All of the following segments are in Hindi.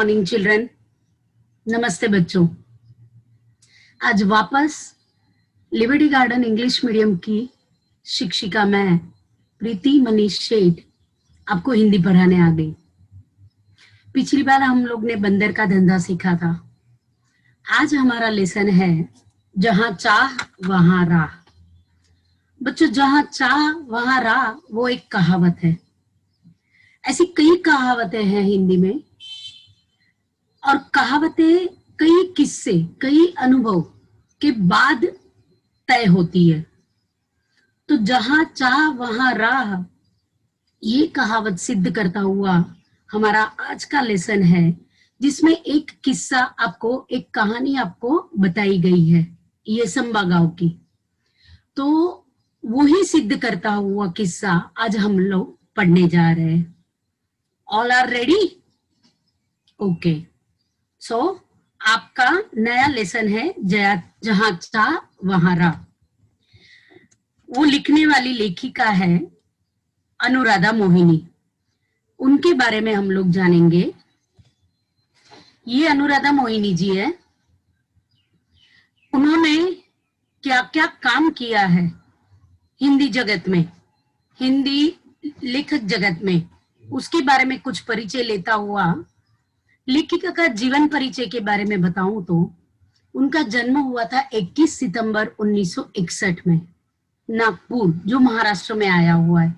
Morning children. नमस्ते बच्चों। आज वापस लिबर्टी गार्डन इंग्लिश मीडियम की शिक्षिका मैं प्रीति मनीष शेठ आपको हिंदी पढ़ाने आ गई। पिछली बार हम लोग ने बंदर का धंधा सीखा था। आज हमारा लेसन है जहां चाह वहां राह। बच्चों, जहां चाह वहां राह वो एक कहावत है। ऐसी कई कहावतें हैं हिंदी में, और कहावतें कई किस्से, कई अनुभव के बाद तय होती है। तो जहां चाह वहां राह, ये कहावत सिद्ध करता हुआ हमारा आज का लेसन है, जिसमें एक किस्सा आपको, एक कहानी आपको बताई गई है ये संबा गांव की। तो वही सिद्ध करता हुआ किस्सा आज हम लोग पढ़ने जा रहे हैं। All are ready? Okay. So आपका नया लेसन है जहां चाह वहां राह। वो लिखने वाली लेखिका है अनुराधा मोहिनी। उनके बारे में हम लोग जानेंगे। ये अनुराधा मोहिनी जी है। उन्होंने क्या क्या काम किया है हिंदी जगत में, हिंदी लेखक जगत में, उसके बारे में कुछ परिचय लेता हुआ लेखिका का जीवन परिचय के बारे में बताऊं तो उनका जन्म हुआ था 21 सितंबर 1961 में, नागपुर, जो महाराष्ट्र में आया हुआ है।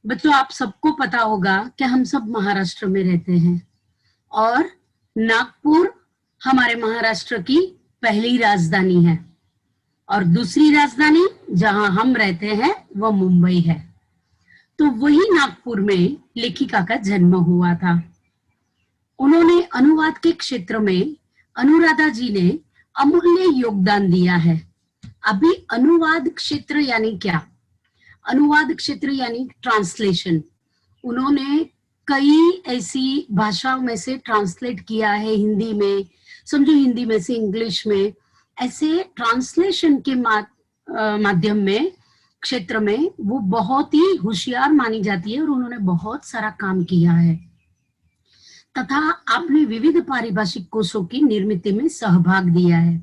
बच्चों, आप सबको पता होगा कि हम सब महाराष्ट्र में रहते हैं और नागपुर हमारे महाराष्ट्र की पहली राजधानी है, और दूसरी राजधानी जहां हम रहते हैं वो मुंबई है। तो वही नागपुर में लेखिका का जन्म हुआ था। उन्होंने अनुवाद के क्षेत्र में, अनुराधा जी ने अमूल्य योगदान दिया है। अभी अनुवाद क्षेत्र यानी क्या? अनुवाद क्षेत्र यानी ट्रांसलेशन। उन्होंने कई ऐसी भाषाओं में से ट्रांसलेट किया है हिंदी में, समझो हिंदी में से इंग्लिश में। ऐसे ट्रांसलेशन के माध्यम में, क्षेत्र में वो बहुत ही होशियार मानी जाती है और उन्होंने बहुत सारा काम किया है। तथा आपने विविध पारिभाषिक कोशों की निर्मित में सहभाग दिया है।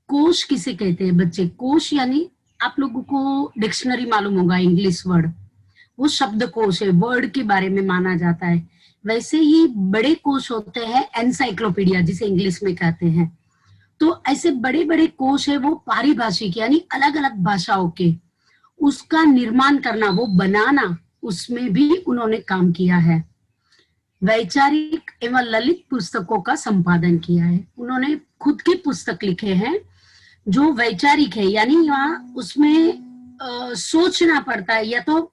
कोश किसे कहते हैं बच्चे? कोश यानी आप लोगों को डिक्शनरी मालूम होगा, इंग्लिश वर्ड, वो शब्दकोश है, वर्ड के बारे में माना जाता है। वैसे ही बड़े कोश होते हैं, एनसाइक्लोपीडिया जिसे इंग्लिश में कहते हैं। तो ऐसे बड़े बड़े कोश है वो पारिभाषिक यानी अलग अलग भाषाओं के, उसका निर्माण करना, वो बनाना, उसमें भी उन्होंने काम किया है। वैचारिक एवं ललित पुस्तकों का संपादन किया है। उन्होंने खुद की पुस्तक लिखे हैं जो वैचारिक है, यानी यहाँ उसमें सोचना पड़ता है, या तो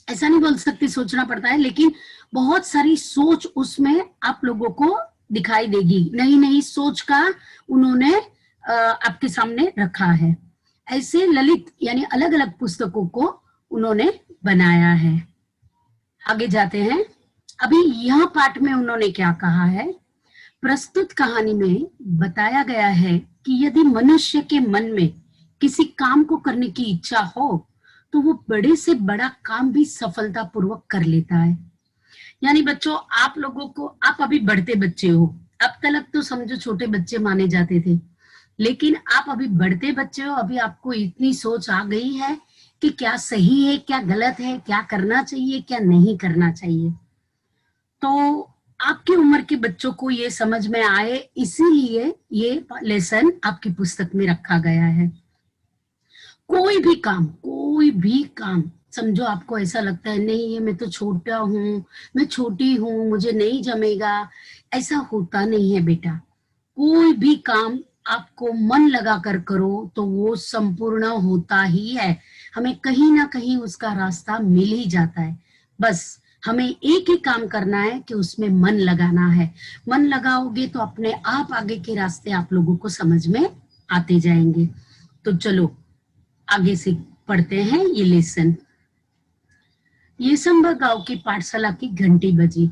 ऐसा नहीं बोल सकती सोचना पड़ता है, लेकिन बहुत सारी सोच उसमें आप लोगों को दिखाई देगी। नई नई सोच का उन्होंने आपके सामने रखा है। ऐसे ललित यानी अलग अलग पुस्तकों को उन्होंने बनाया है। आगे जाते हैं। अभी यह पाठ में उन्होंने क्या कहा है? प्रस्तुत कहानी में बताया गया है कि यदि मनुष्य के मन में किसी काम को करने की इच्छा हो तो वो बड़े से बड़ा काम भी सफलतापूर्वक कर लेता है। यानी बच्चों, आप लोगों को, आप अभी बढ़ते बच्चे हो, अब तक तो समझो छोटे बच्चे माने जाते थे, लेकिन आप अभी बढ़ते बच्चे हो। अभी आपको इतनी सोच आ गई है कि क्या सही है, क्या गलत है, क्या करना चाहिए, क्या नहीं करना चाहिए। तो आपकी उम्र के बच्चों को ये समझ में आए, इसीलिए ये लेसन आपकी पुस्तक में रखा गया है। कोई भी काम समझो, आपको ऐसा लगता है नहीं ये मैं तो छोटा हूं, मैं छोटी हूं, मुझे नहीं जमेगा, ऐसा होता नहीं है बेटा। कोई भी काम आपको मन लगा कर करो तो वो संपूर्ण होता ही है। हमें कहीं ना कहीं उसका रास्ता मिल ही जाता है। बस हमें एक ही काम करना है कि उसमें मन लगाना है। मन लगाओगे तो अपने आप आगे के रास्ते आप लोगों को समझ में आते जाएंगे। तो चलो आगे से पढ़ते हैं ये लेसन। ये संबा गांव की पाठशाला की घंटी बजी।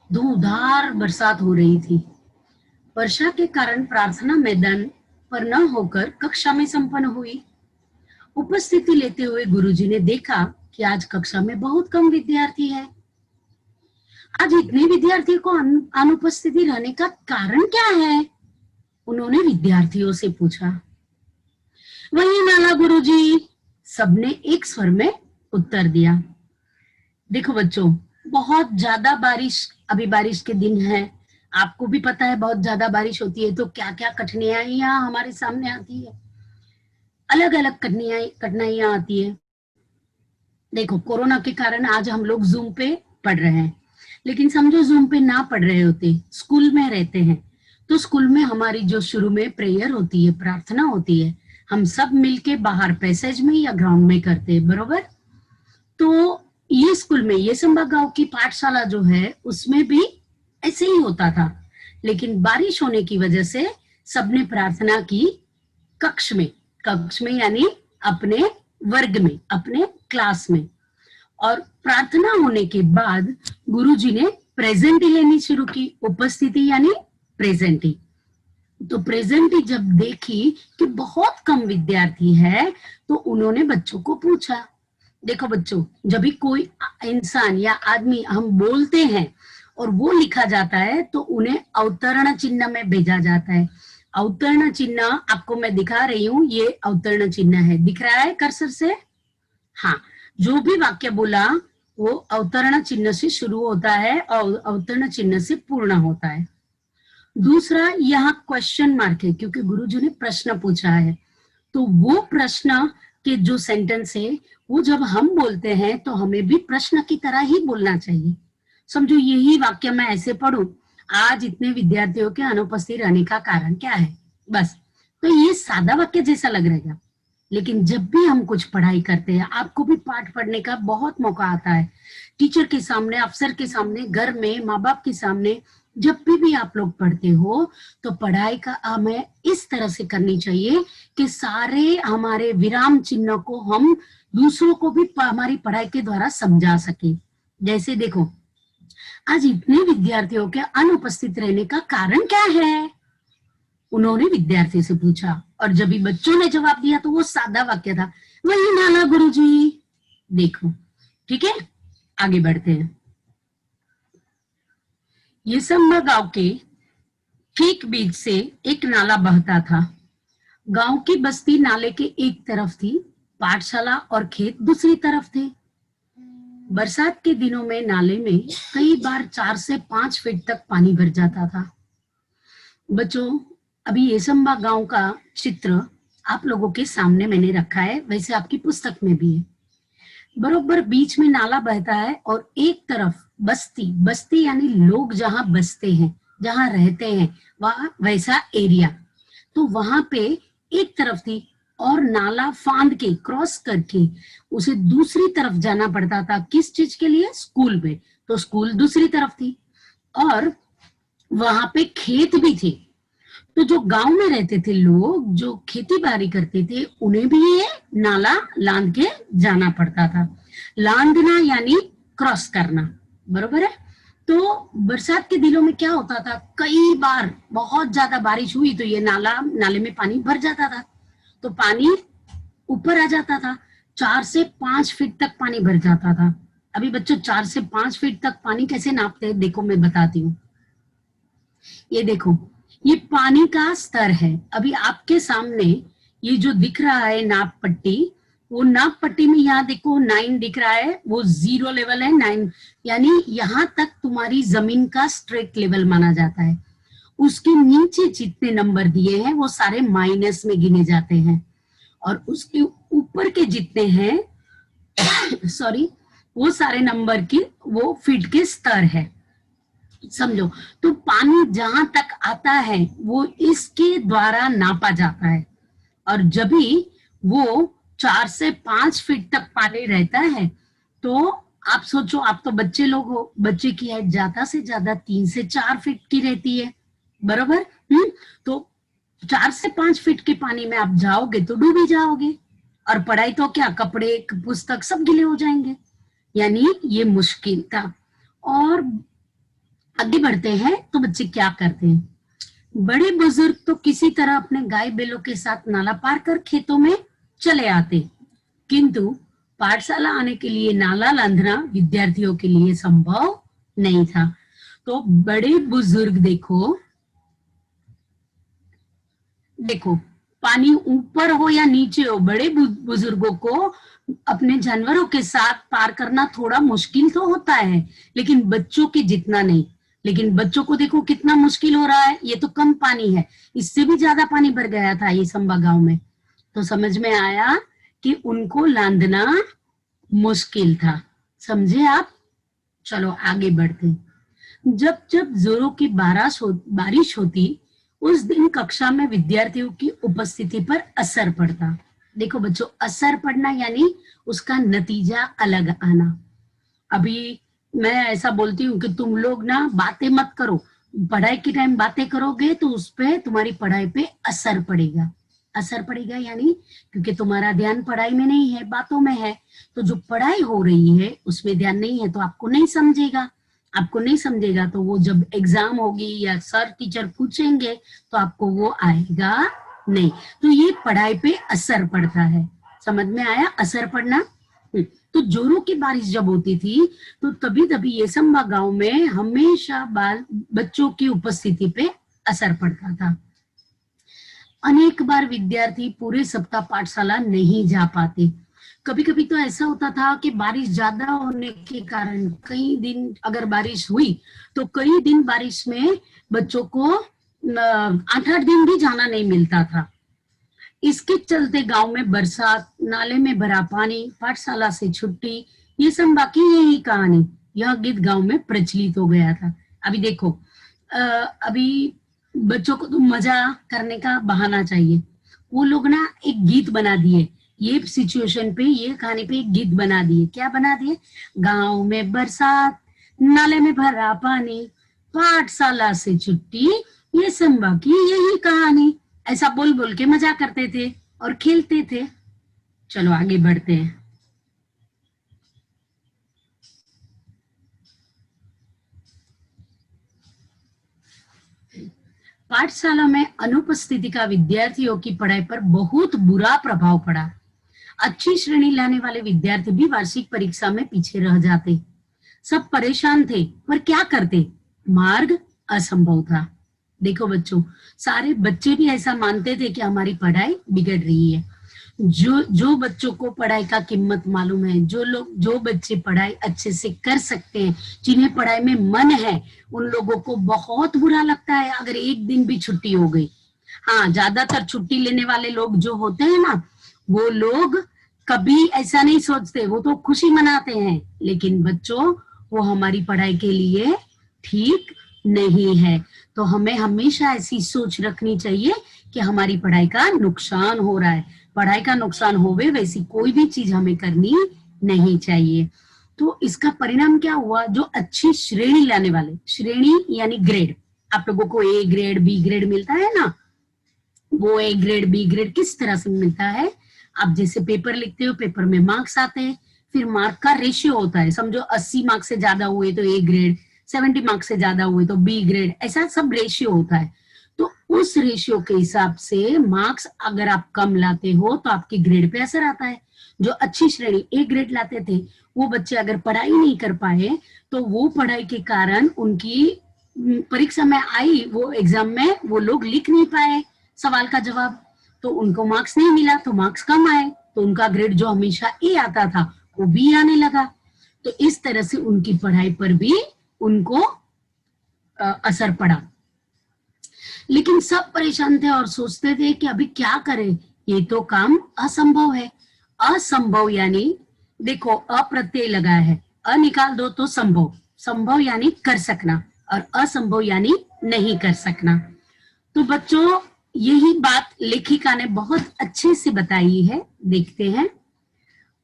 धूधार बरसात हो रही थी। वर्षा के कारण प्रार्थना मैदान पर न होकर कक्षा में संपन्न हुई। उपस्थिति लेते हुए गुरुजी ने देखा कि आज कक्षा में बहुत कम विद्यार्थी है। आज इतने विद्यार्थियों को अनुपस्थिति रहने का कारण क्या है? उन्होंने विद्यार्थियों से पूछा। वही नाला गुरुजी, सबने एक स्वर में उत्तर दिया। देखो बच्चों, बहुत ज्यादा बारिश, अभी बारिश के दिन है, आपको भी पता है बहुत ज्यादा बारिश होती है तो क्या क्या कठिनाइयां हमारे सामने आती है, अलग अलग कठिनाइयां आती है। देखो, कोरोना के कारण आज हम लोग जूम पे पढ़ रहे हैं, लेकिन समझो जूम पे ना पढ़ रहे होते, स्कूल में रहते हैं, तो स्कूल में हमारी जो शुरू में प्रेयर होती है, प्रार्थना होती है, हम सब मिलके बाहर पैसेज में या ग्राउंड में करते हैं, बरोबर? तो ये स्कूल में, ये संबा गांव की पाठशाला जो है उसमें भी ऐसे ही होता था, लेकिन बारिश होने की वजह से सबने प्रार्थना की कक्ष में यानी अपने वर्ग में, अपने क्लास में। और प्रार्थना होने के बाद गुरुजी ने प्रेजेंटी लेनी शुरू की, उपस्थिति यानी प्रेजेंटी। तो प्रेजेंटी जब देखी कि बहुत कम विद्यार्थी है तो उन्होंने बच्चों को पूछा। देखो बच्चों, जब भी कोई इंसान या आदमी हम बोलते हैं और वो लिखा जाता है तो उन्हें अवतरण चिन्ह में भेजा जाता है। अवतरण चिन्ह आपको मैं दिखा रही हूँ, ये अवतरण चिन्ह है, दिख रहा है कर्सर से? हाँ, जो भी वाक्य बोला वो अवतरण चिन्ह से शुरू होता है और अवतरण चिन्ह से पूर्ण होता है। दूसरा, यहाँ क्वेश्चन मार्क है क्योंकि गुरुजी ने प्रश्न पूछा है, तो वो प्रश्न के जो सेंटेंस है वो जब हम बोलते हैं तो हमें भी प्रश्न की तरह ही बोलना चाहिए। समझो, यही वाक्य मैं ऐसे पढ़ूं, आज इतने विद्यार्थियों के अनुपस्थित रहने का कारण क्या है, बस, तो ये सादा वाक्य जैसा लग रहेगा। लेकिन जब भी हम कुछ पढ़ाई करते हैं, आपको भी पाठ पढ़ने का बहुत मौका आता है, टीचर के सामने, अफसर के सामने, घर में माँ बाप के सामने, जब भी आप लोग पढ़ते हो तो पढ़ाई का हमें इस तरह से करनी चाहिए कि सारे हमारे विराम चिन्ह को हम दूसरों को भी हमारी पढ़ाई के द्वारा समझा सके। जैसे देखो, आज इतने विद्यार्थियों के अनुपस्थित रहने का कारण क्या है, उन्होंने विद्यार्थी से पूछा, और जब भी बच्चों ने जवाब दिया तो वो सादा वाक्य था, वही नाला गुरुजी। देखो, ठीक है, आगे बढ़ते हैं। ये संबा गांव के ठीक बीच से एक नाला बहता था। गांव की बस्ती नाले के एक तरफ थी, पाठशाला और खेत दूसरी तरफ थे। बरसात के दिनों में नाले में कई बार 4 से 5 फीट तक पानी भर जाता था। बच्चों, अभी ये संबा गांव का चित्र आप लोगों के सामने मैंने रखा है, वैसे आपकी पुस्तक में भी है। बरोबर बीच में नाला बहता है और एक तरफ बस्ती यानी लोग जहां बसते हैं, जहां रहते हैं, वहां वैसा एरिया, तो वहां पे एक तरफ थी, और नाला फांद के क्रॉस करके उसे दूसरी तरफ जाना पड़ता था। किस चीज के लिए? स्कूल में, तो स्कूल दूसरी तरफ थी और वहां पे खेत भी थे। तो जो गांव में रहते थे लोग, जो खेती बाड़ी करते थे, उन्हें भी ये नाला लांद के जाना पड़ता था। लांदना यानी क्रॉस करना, बरोबर है? तो बरसात के दिनों में क्या होता था, कई बार बहुत ज्यादा बारिश हुई तो ये नाले में पानी भर जाता था, तो पानी ऊपर आ जाता था, 4 से 5 फीट तक पानी भर जाता था। अभी बच्चों, 4 से 5 फीट तक पानी कैसे नापते हैं, देखो मैं बताती हूँ। ये देखो, ये पानी का स्तर है। अभी आपके सामने ये जो दिख रहा है नाप पट्टी, वो नाप पट्टी में यहाँ देखो 9 दिख रहा है, वो 0 लेवल है, 9 यानी यहाँ तक तुम्हारी जमीन का स्ट्रेट लेवल माना जाता है। उसके नीचे जितने नंबर दिए हैं वो सारे माइनस में गिने जाते हैं, और उसके ऊपर के जितने हैं सॉरी, वो सारे नंबर की वो फीट के स्तर है, समझो। तो पानी जहां तक आता है वो इसके द्वारा नापा जाता है, और जब भी वो 4 से 5 फीट तक पानी रहता है तो आप सोचो, आप तो बच्चे लोग हो, बच्चे की हाइट ज्यादा से ज्यादा 3 से 4 फीट की रहती है, बरोबर? तो 4 से 5 फीट के पानी में आप जाओगे तो डूब ही जाओगे, और पढ़ाई तो क्या, कपड़े पुस्तक सब गीले हो जाएंगे, यानी ये मुश्किल था। और आगे बढ़ते हैं तो बच्चे क्या करते हैं, बड़े बुजुर्ग तो किसी तरह अपने गाय बैलों के साथ नाला पार कर खेतों में चले आते, किंतु पाठशाला आने के लिए नाला लांघना विद्यार्थियों के लिए संभव नहीं था। तो बड़े बुजुर्ग देखो देखो पानी ऊपर हो या नीचे हो, बड़े बुजुर्गों को अपने जानवरों के साथ पार करना थोड़ा मुश्किल तो होता है, लेकिन बच्चों के जितना नहीं। लेकिन बच्चों को देखो कितना मुश्किल हो रहा है, ये तो कम पानी है, इससे भी ज्यादा पानी भर गया था ये संबा गांव में। तो समझ में आया कि उनको लांदना मुश्किल था। समझे आप? चलो आगे बढ़ते हैं। जब जब जोरों की बारिश होती, उस दिन कक्षा में विद्यार्थियों की उपस्थिति पर असर पड़ता। देखो बच्चों, असर पड़ना यानी उसका नतीजा अलग आना। अभी मैं ऐसा बोलती हूँ कि तुम लोग ना बातें मत करो, पढ़ाई के टाइम बातें करोगे तो उस पे तुम्हारी पढ़ाई पे असर पड़ेगा। असर पड़ेगा यानी क्योंकि तुम्हारा ध्यान पढ़ाई में नहीं है, बातों में है, तो जो पढ़ाई हो रही है उसमें ध्यान नहीं है तो आपको नहीं समझेगा। आपको नहीं समझेगा तो वो जब एग्जाम होगी या सर टीचर पूछेंगे तो आपको वो आएगा नहीं। तो ये पढ़ाई पे असर पड़ता है। समझ में आया असर पड़ना? तो जोरों की बारिश जब होती थी तो तभी तभी ये संबा गांव में हमेशा बच्चों की उपस्थिति पे असर पड़ता था। अनेक बार विद्यार्थी पूरे सप्ताह पाठशाला नहीं जा पाते। कभी कभी तो ऐसा होता था कि बारिश ज्यादा होने के कारण कई दिन अगर बारिश हुई तो कई दिन बारिश में बच्चों को 8-8 दिन भी जाना नहीं मिलता था। इसके चलते गांव में बरसात, नाले में भरा पानी, पाठशाला से छुट्टी, ये सब बाकी यही कहानी, यह गीत गांव में प्रचलित हो गया था। अभी देखो अभी बच्चों को तो मजा करने का बहाना चाहिए, वो लोग ना एक गीत बना दिए, ये सिचुएशन पे, ये कहानी पे एक गीत बना दिए। क्या बना दिए? गांव में बरसात, नाले में भरा पानी, पाठशाला से छुट्टी, ये सब बाकी यही कहानी। ऐसा बोल बोल के मजा करते थे और खेलते थे। चलो आगे बढ़ते हैं। पाठशाला में अनुपस्थिति का विद्यार्थियों की पढ़ाई पर बहुत बुरा प्रभाव पड़ा। अच्छी श्रेणी लाने वाले विद्यार्थी भी वार्षिक परीक्षा में पीछे रह जाते। सब परेशान थे, पर क्या करते? मार्ग असंभव था। देखो बच्चों, सारे बच्चे भी ऐसा मानते थे कि हमारी पढ़ाई बिगड़ रही है। जो बच्चों को पढ़ाई का कीमत मालूम है, जो बच्चे पढ़ाई अच्छे से कर सकते हैं, जिन्हें पढ़ाई में मन है, उन लोगों को बहुत बुरा लगता है अगर एक दिन भी छुट्टी हो गई। हाँ, ज्यादातर छुट्टी लेने वाले लोग जो होते हैं ना, वो लोग कभी ऐसा नहीं सोचते, वो तो खुशी मनाते हैं। लेकिन बच्चों, वो हमारी पढ़ाई के लिए ठीक नहीं है। तो हमें हमेशा ऐसी सोच रखनी चाहिए कि हमारी पढ़ाई का नुकसान हो रहा है। पढ़ाई का नुकसान होवे वैसी कोई भी चीज हमें करनी नहीं चाहिए। तो इसका परिणाम क्या हुआ? जो अच्छी श्रेणी लाने वाले, श्रेणी यानी ग्रेड, आप लोगों को ए ग्रेड बी ग्रेड मिलता है ना, वो ए ग्रेड बी ग्रेड किस तरह से मिलता है? आप जैसे पेपर लिखते हो, पेपर में मार्क्स आते हैं, फिर मार्क का रेशियो होता है। समझो 80 मार्क्स से ज्यादा हुए तो ए ग्रेड, 70 मार्क्स से ज्यादा हुए तो बी ग्रेड, ऐसा सब रेशियो होता है। तो उस रेशियो के हिसाब से मार्क्स अगर आप कम लाते हो तो आपके ग्रेड पे असर आता है। जो अच्छी श्रेणी ए ग्रेड लाते थे, वो बच्चे अगर पढ़ाई नहीं कर पाए तो वो पढ़ाई के कारण उनकी परीक्षा में आई, वो एग्जाम में वो लोग लिख नहीं पाए सवाल का जवाब, तो उनको मार्क्स नहीं मिला, तो मार्क्स कम आए, तो उनका ग्रेड जो हमेशा ए आता था वो बी आने लगा। तो इस तरह से उनकी पढ़ाई पर भी उनको असर पड़ा। लेकिन सब परेशान थे और सोचते थे कि अभी क्या करें, ये तो काम असंभव है। असंभव यानी देखो, अप्रत्यय लगा है, अ निकाल दो तो संभव, संभव यानी कर सकना, और असंभव यानी नहीं कर सकना। तो बच्चों, यही बात लेखिका ने बहुत अच्छे से बताई है। देखते हैं।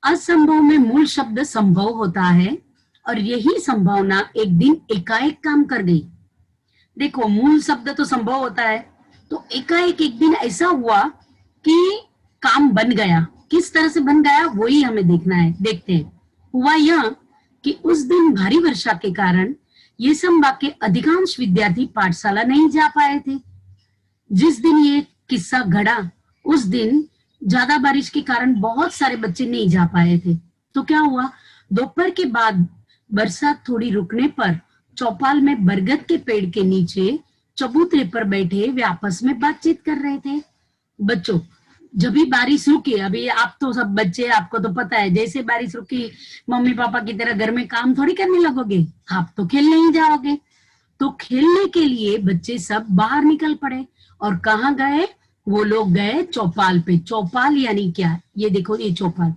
असंभव में मूल शब्द संभव होता है और यही संभावना एक दिन एकाएक काम कर गई। देखो, मूल शब्द तो संभव होता है, तो एकाएक एक दिन ऐसा हुआ कि काम बन गया। किस तरह से बन गया वही हमें देखना है। देखते हैं। हुआ यह कि उस दिन भारी वर्षा के कारण ये संभा के अधिकांश विद्यार्थी पाठशाला नहीं जा पाए थे। जिस दिन ये किस्सा घड़ा, उस दिन ज्यादा बारिश के कारण बहुत सारे बच्चे नहीं जा पाए थे। तो क्या हुआ? दोपहर के बाद बरसात थोड़ी रुकने पर चौपाल में बरगद के पेड़ के नीचे चबूतरे पर बैठे वे आपस में बातचीत कर रहे थे। बच्चों, जब भी बारिश रुकी, अभी आप तो सब बच्चे, आपको तो पता है, जैसे बारिश रुकी मम्मी पापा की तरह घर में काम थोड़ी करने लगोगे, आप तो खेलने ही जाओगे। तो खेलने के लिए बच्चे सब बाहर निकल पड़े और कहाँ गए? वो लोग गए चौपाल पे। चौपाल यानी क्या? ये देखो, ये चौपाल,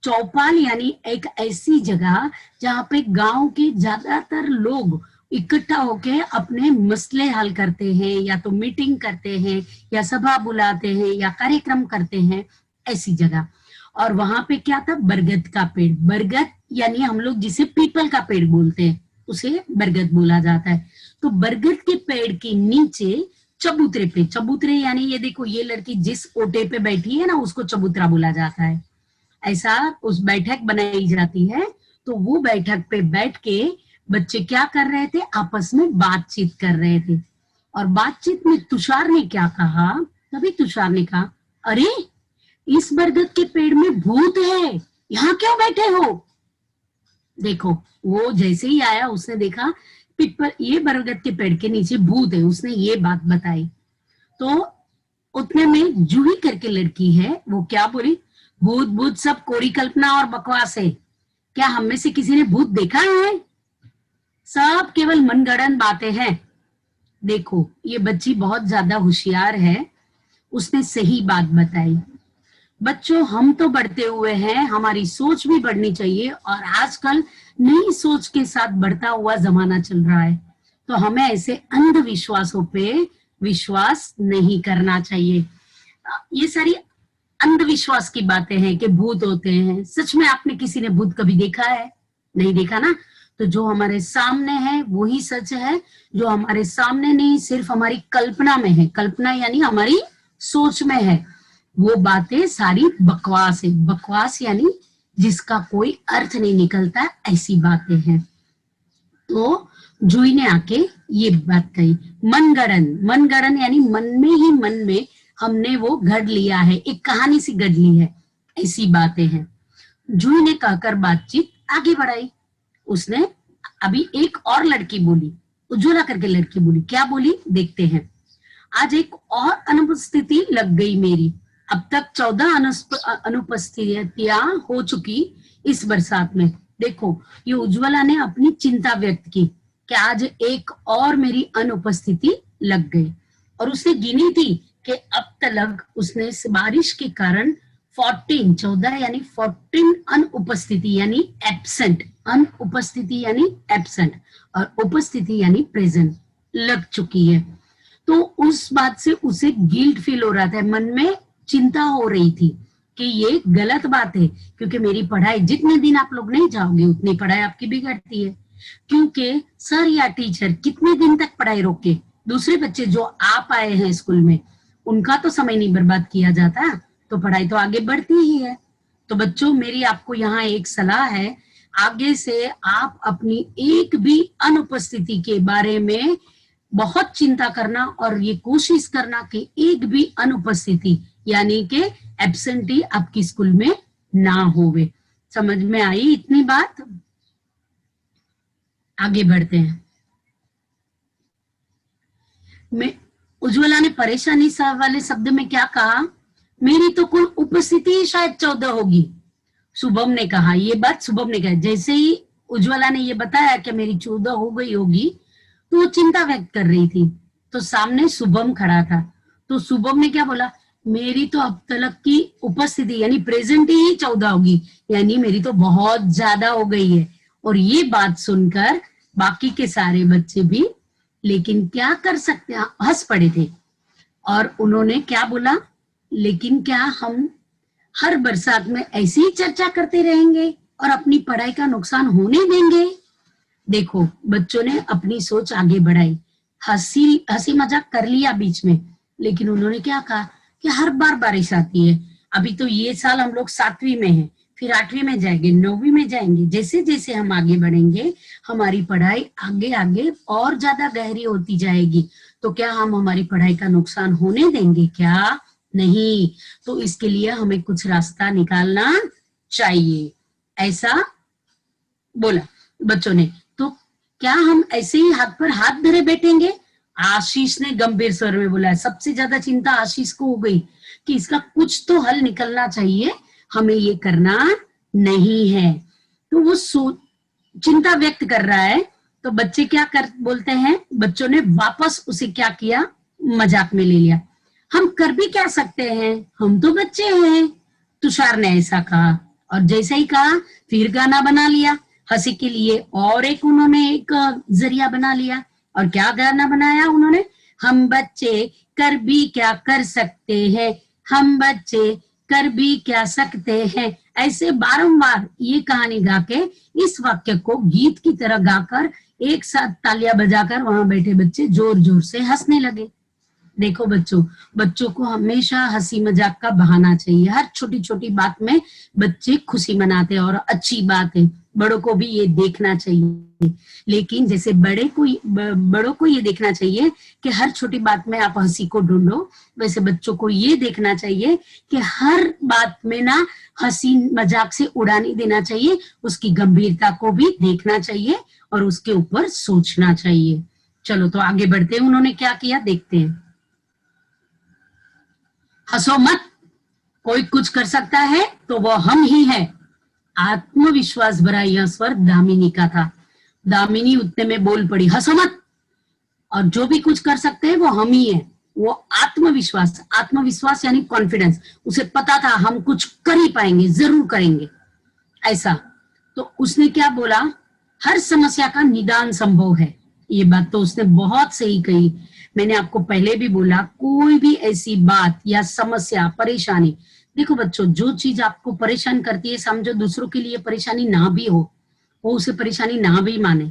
चौपाल यानी एक ऐसी जगह जहाँ पे गांव के ज्यादातर लोग इकट्ठा होके अपने मसले हल करते हैं, या तो मीटिंग करते हैं, या सभा बुलाते हैं, या कार्यक्रम करते हैं, ऐसी जगह। और वहां पे क्या था? बरगद का पेड़। बरगद यानी हम लोग जिसे पीपल का पेड़ बोलते हैं, उसे बरगद बोला जाता है। तो बरगद के पेड़ के नीचे चबूतरे पे, चबूतरे यानी ये देखो, ये लड़की जिस ओटे पे बैठी है ना, उसको चबूतरा बोला जाता है। ऐसा उस बैठक बनाई जाती है। तो वो बैठक पे बैठ के बच्चे क्या कर रहे थे? आपस में बातचीत कर रहे थे। और बातचीत में तुषार ने क्या कहा? तभी तुषार ने कहा, अरे इस बरगद के पेड़ में भूत है, यहाँ क्यों बैठे हो? देखो, वो जैसे ही आया उसने देखा पीपल, ये बरगद के पेड़ के नीचे भूत है, उसने ये बात बताई। तो उतने में जूही करके लड़की है, वो क्या बोली? भूत भूत सब कोरी कल्पना और बकवास है। क्या हम में से किसी ने भूत देखा है? सब केवल मनगढ़ंत बातें हैं। देखो, ये बच्ची बहुत ज्यादा होशियार है, उसने सही बात बताई। बच्चों, हम तो बढ़ते हुए हैं, हमारी सोच भी बढ़नी चाहिए, और आजकल नई सोच के साथ बढ़ता हुआ जमाना चल रहा है। तो हमें ऐसे अंधविश्वासों पे विश्वास नहीं करना चाहिए। ये सारी अंधविश्वास की बातें हैं कि भूत होते हैं। सच में आपने किसी ने भूत कभी देखा है? नहीं देखा ना। तो जो हमारे सामने है वही सच है, जो हमारे सामने नहीं, सिर्फ हमारी कल्पना में है, कल्पना यानी हमारी सोच में है, वो बातें सारी बकवास है। बकवास यानी जिसका कोई अर्थ नहीं निकलता, ऐसी बातें हैं। तो जूही ने आके ये बात कही, मनगढ़ंत, मनगढ़ंत यानी मन में ही मन में हमने वो गढ़ लिया है, एक कहानी सी गढ़ ली है, ऐसी बातें हैं। जूही ने कहकर बातचीत आगे बढ़ाई। उसने अभी एक और लड़की बोली, उज्ज्वला करके लड़की बोली। क्या बोली? देखते हैं। आज एक और अनुपस्थिति लग गई मेरी। अब तक 14 अनुपस्थितियां हो चुकी इस बरसात में। देखो, ये उज्ज्वला ने अपनी चिंता व्यक्त की कि आज एक और मेरी अनुपस्थिति लग गई, और उसने गिनी थी कि अब तक उसने इस बारिश के कारण 14 यानी 14 अनुपस्थिति यानी एब्सेंट, अनुपस्थिति यानी एब्सेंट, और उपस्थिति यानी प्रेजेंट लग चुकी है। तो उस बात से उसे गिल्ट फील हो रहा था, मन में चिंता हो रही थी कि ये गलत बात है, क्योंकि मेरी पढ़ाई, जितने दिन आप लोग नहीं जाओगे उतनी पढ़ाई आपकी बिगड़ती है, क्योंकि सर या टीचर कितने दिन तक पढ़ाई रोके? दूसरे बच्चे जो आप आए हैं स्कूल में, उनका तो समय नहीं बर्बाद किया जाता, तो पढ़ाई तो आगे बढ़ती ही है। तो बच्चों, मेरी आपको यहाँ एक सलाह है, आगे से आप अपनी एक भी अनुपस्थिति के बारे में बहुत चिंता करना, और ये कोशिश करना कि एक भी अनुपस्थिति यानी कि एब्सेंटी आपकी स्कूल में ना होवे। समझ में आई इतनी बात? आगे बढ़ते हैं। मैं उज्ज्वला ने परेशानी वाले शब्द में क्या कहा? मेरी तो कुल उपस्थिति शायद 14 होगी। शुभम ने कहा, ये बात शुभम ने कहा। जैसे ही उज्ज्वला ने ये बताया कि मेरी 14 हो गई होगी, तो वो चिंता व्यक्त कर रही थी। तो सामने शुभम खड़ा था। तो शुभम ने क्या बोला? मेरी तो अब तक की उपस्थिति यानी प्रेजेंट ही 14 होगी, यानी मेरी तो बहुत ज्यादा हो गई है। और ये बात सुनकर बाकी के सारे बच्चे भी, लेकिन क्या कर सकते हैं, हंस पड़े थे। और उन्होंने क्या बोला? लेकिन क्या हम हर बरसात में ऐसी ही चर्चा करते रहेंगे और अपनी पढ़ाई का नुकसान होने देंगे? देखो, बच्चों ने अपनी सोच आगे बढ़ाई, हंसी मजाक कर लिया बीच में, लेकिन उन्होंने क्या कहा कि हर बार बारिश आती है। अभी तो ये साल हम लोग 7वीं में हैं, फिर 8वीं में जाएंगे, 9वीं में जाएंगे। जैसे जैसे हम आगे बढ़ेंगे, हमारी पढ़ाई आगे आगे और ज्यादा गहरी होती जाएगी। तो क्या हम हमारी पढ़ाई का नुकसान होने देंगे? क्या नहीं। तो इसके लिए हमें कुछ रास्ता निकालना चाहिए, ऐसा बोला बच्चों ने। तो क्या हम ऐसे ही हाथ पर हाथ धरे बैठेंगे? आशीष ने गंभीर स्वर में बोला। सबसे ज्यादा चिंता आशीष को हो गई कि इसका कुछ तो हल निकलना चाहिए, हमें ये करना नहीं है। तो वो चिंता व्यक्त कर रहा है। तो बच्चे क्या कर बोलते हैं, बच्चों ने वापस उसे क्या किया, मजाक में ले लिया। हम कर भी क्या सकते हैं, हम तो बच्चे हैं, तुषार ने ऐसा कहा। और जैसे ही कहा फिर गाना बना लिया हंसी के लिए, और एक उन्होंने एक जरिया बना लिया। और क्या गाना बनाया उन्होंने, हम बच्चे कर भी क्या कर सकते हैं, हम बच्चे कर भी क्या सकते हैं। ऐसे बारंबार ये कहानी गा के इस वाक्य को गीत की तरह गाकर एक साथ तालियां बजाकर वहां बैठे बच्चे जोर जोर से हंसने लगे। देखो बच्चों को हमेशा हंसी मजाक का बहाना चाहिए। हर छोटी छोटी बात में बच्चे खुशी मनाते हैं और अच्छी बात है, बड़ों को भी ये देखना चाहिए। लेकिन जैसे बड़ों को ये देखना चाहिए कि हर छोटी बात में आप हंसी को ढूंढो, वैसे बच्चों को ये देखना चाहिए कि हर बात में ना हंसी मजाक से उड़ा नहीं देना चाहिए, उसकी गंभीरता को भी देखना चाहिए और उसके ऊपर सोचना चाहिए। चलो तो आगे बढ़ते हैं, उन्होंने क्या किया देखते हैं। हंसो मत, कोई कुछ कर सकता है तो वो हम ही है। आत्मविश्वास भरा यह स्वर दामिनी का था। दामिनी उतने में बोल पड़ी, हंसो मत, और जो भी कुछ कर सकते हैं वो हम ही है। वो आत्मविश्वास यानी कॉन्फिडेंस, उसे पता था हम कुछ कर ही पाएंगे, जरूर करेंगे ऐसा। तो उसने क्या बोला, हर समस्या का निदान संभव है। ये बात तो उसने बहुत सही कही। मैंने आपको पहले भी बोला, कोई भी ऐसी बात या समस्या परेशानी, देखो बच्चों, जो चीज आपको परेशान करती है, समझो दूसरों के लिए परेशानी ना भी हो, वो उसे परेशानी ना भी माने,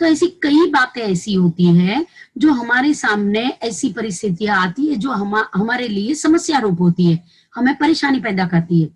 तो ऐसी कई बातें ऐसी होती है जो हमारे सामने ऐसी परिस्थितियां आती है जो हमारे लिए समस्या रूप होती है, हमें परेशानी पैदा करती है।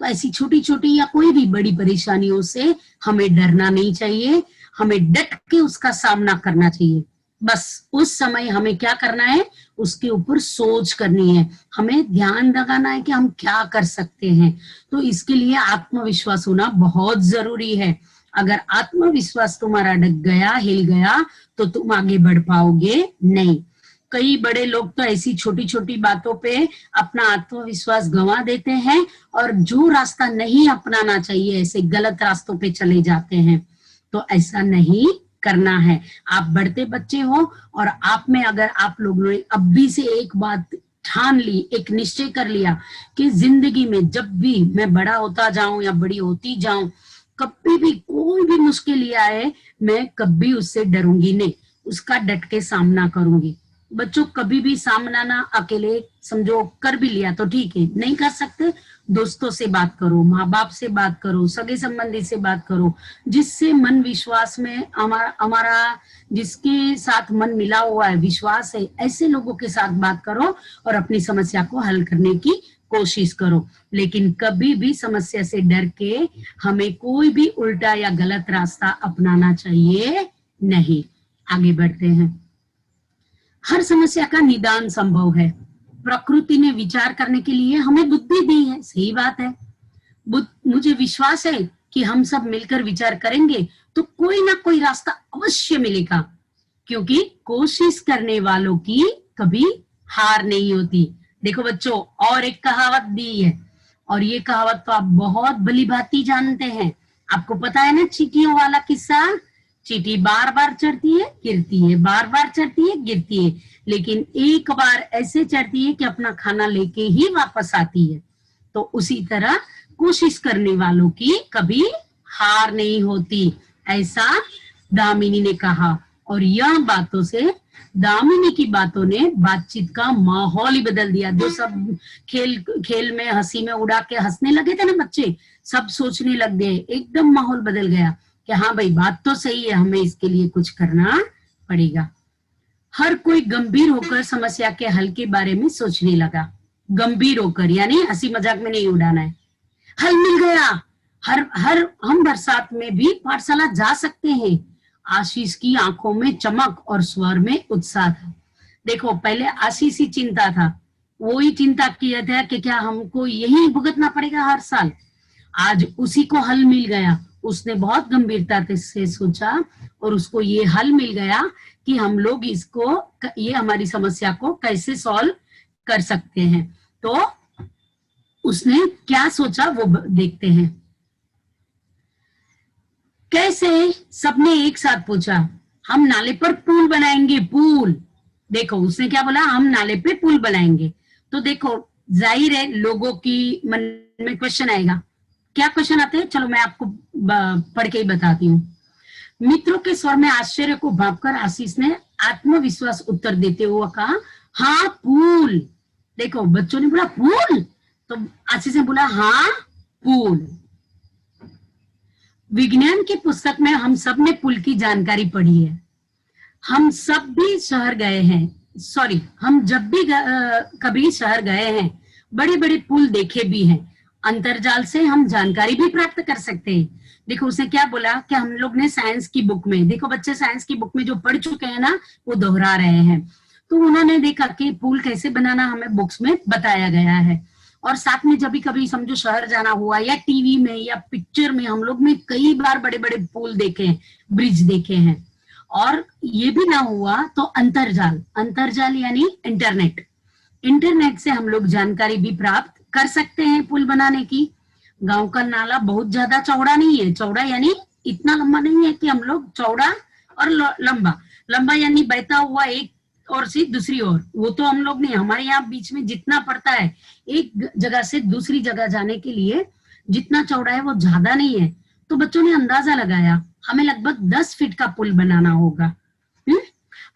तो ऐसी छोटी छोटी या कोई भी बड़ी परेशानियों से हमें डरना नहीं चाहिए, हमें डट के उसका सामना करना चाहिए। बस उस समय हमें क्या करना है, उसके ऊपर सोच करनी है, हमें ध्यान लगाना है कि हम क्या कर सकते हैं। तो इसके लिए आत्मविश्वास होना बहुत जरूरी है। अगर आत्मविश्वास तुम्हारा डग गया, हिल गया, तो तुम आगे बढ़ पाओगे नहीं। कई बड़े लोग तो ऐसी छोटी छोटी बातों पे अपना आत्मविश्वास गंवा देते हैं और जो रास्ता नहीं अपनाना चाहिए ऐसे गलत रास्तों पे चले जाते हैं। तो ऐसा नहीं करना है। आप बढ़ते बच्चे हो और आप में अगर आप लोगों ने अभी से एक बात ठान ली, एक निश्चय कर लिया कि जिंदगी में जब भी मैं बड़ा होता जाऊं या बड़ी होती जाऊं, कभी भी कोई भी मुश्किल आए, मैं कभी उससे डरूंगी नहीं, उसका डट के सामना करूंगी। बच्चों, कभी भी सामना ना अकेले समझो, कर भी लिया तो ठीक है, नहीं कर सकते, दोस्तों से बात करो, माँ बाप से बात करो, सगे संबंधी से बात करो, जिससे मन विश्वास में हमारा जिसके साथ मन मिला हुआ है, विश्वास है, ऐसे लोगों के साथ बात करो और अपनी समस्या को हल करने की कोशिश करो। लेकिन कभी भी समस्या से डर के हमें कोई भी उल्टा या गलत रास्ता अपनाना चाहिए नहीं। आगे बढ़ते हैं। हर समस्या का निदान संभव है। प्रकृति ने विचार करने के लिए हमें बुद्धि दी है, सही बात है। मुझे विश्वास है कि हम सब मिलकर विचार करेंगे तो कोई ना कोई रास्ता अवश्य मिलेगा, क्योंकि कोशिश करने वालों की कभी हार नहीं होती। देखो बच्चों, और एक कहावत दी है, और ये कहावत तो आप बहुत भली भांति जानते हैं। आपको पता है ना चींटियों वाला किस्सा, चींटी बार बार चढ़ती है गिरती है, बार बार चढ़ती है गिरती है, लेकिन एक बार ऐसे चढ़ती है कि अपना खाना लेके ही वापस आती है। तो उसी तरह कोशिश करने वालों की कभी हार नहीं होती, ऐसा दामिनी ने कहा। और यह बातों से, दामिनी की बातों ने बातचीत का माहौल ही बदल दिया। जो सब खेल में हंसी में उड़ा के हंसने लगे थे ना बच्चे, सब सोचने लग गए, एकदम माहौल बदल गया कि हाँ भाई, बात तो सही है, हमें इसके लिए कुछ करना पड़ेगा। हर कोई गंभीर होकर समस्या के हल के बारे में सोचने लगा। गंभीर होकर यानी हंसी मजाक में नहीं उड़ाना है। हल मिल गया। हम बरसात में भी पाठशाला जा सकते हैं। आशीष की आंखों में चमक और स्वर में उत्साह था। देखो, पहले आशीष ही चिंता था, वो ही चिंता किया था कि क्या हमको यही भुगतना पड़ेगा हर साल। आज उसी को हल मिल गया। उसने बहुत गंभीरता से सोचा और उसको ये हल मिल गया कि हम लोग इसको, ये हमारी समस्या को कैसे सॉल्व कर सकते हैं। तो उसने क्या सोचा वो देखते हैं। कैसे? सबने एक साथ पूछा, हम नाले पर पुल बनाएंगे, पुल। देखो उसने क्या बोला, हम नाले पे पुल बनाएंगे। तो देखो जाहिर है लोगों की मन में क्वेश्चन आएगा। क्या क्वेश्चन आते हैं, चलो मैं आपको पढ़ के ही बताती हूँ। मित्रों के स्वर में आश्चर्य को भांपकर आशीष ने आत्मविश्वास उत्तर देते हुए कहा, हाँ पुल। देखो बच्चों ने बोला पुल, तो आशीष ने बोला हाँ पुल। विज्ञान की पुस्तक में हम सब ने पुल की जानकारी पढ़ी है। हम सब भी शहर गए हैं, सॉरी हम जब भी कभी शहर गए हैं, बड़े बड़े पुल देखे भी हैं। अंतर्जाल से हम जानकारी भी प्राप्त कर सकते हैं। देखो उसने क्या बोला कि हम लोग ने साइंस की बुक में, देखो बच्चे साइंस की बुक में जो पढ़ चुके हैं ना वो दोहरा रहे हैं। तो उन्होंने देखा कि पुल कैसे बनाना हमें बुक्स में बताया गया है। और साथ में जब भी कभी समझो शहर जाना हुआ या टीवी में या पिक्चर में, हम लोग ने कई बार बड़े बड़े पुल देखे हैं, ब्रिज देखे हैं। और ये भी ना हुआ तो अंतर्जाल, अंतर्जाल यानी इंटरनेट, इंटरनेट से हम लोग जानकारी भी प्राप्त कर सकते हैं पुल बनाने की। गांव का नाला बहुत ज्यादा चौड़ा नहीं है, चौड़ा यानी इतना लंबा नहीं है कि हम लोग चौड़ा और लंबा, लंबा यानी बहता हुआ एक और से दूसरी ओर, वो तो हम लोग नहीं। हमारे यहाँ बीच में जितना पड़ता है एक जगह से दूसरी जगह जाने के लिए जितना चौड़ा है वो ज्यादा नहीं है। तो बच्चों ने अंदाजा लगाया हमें लगभग 10 फीट का पुल बनाना होगा।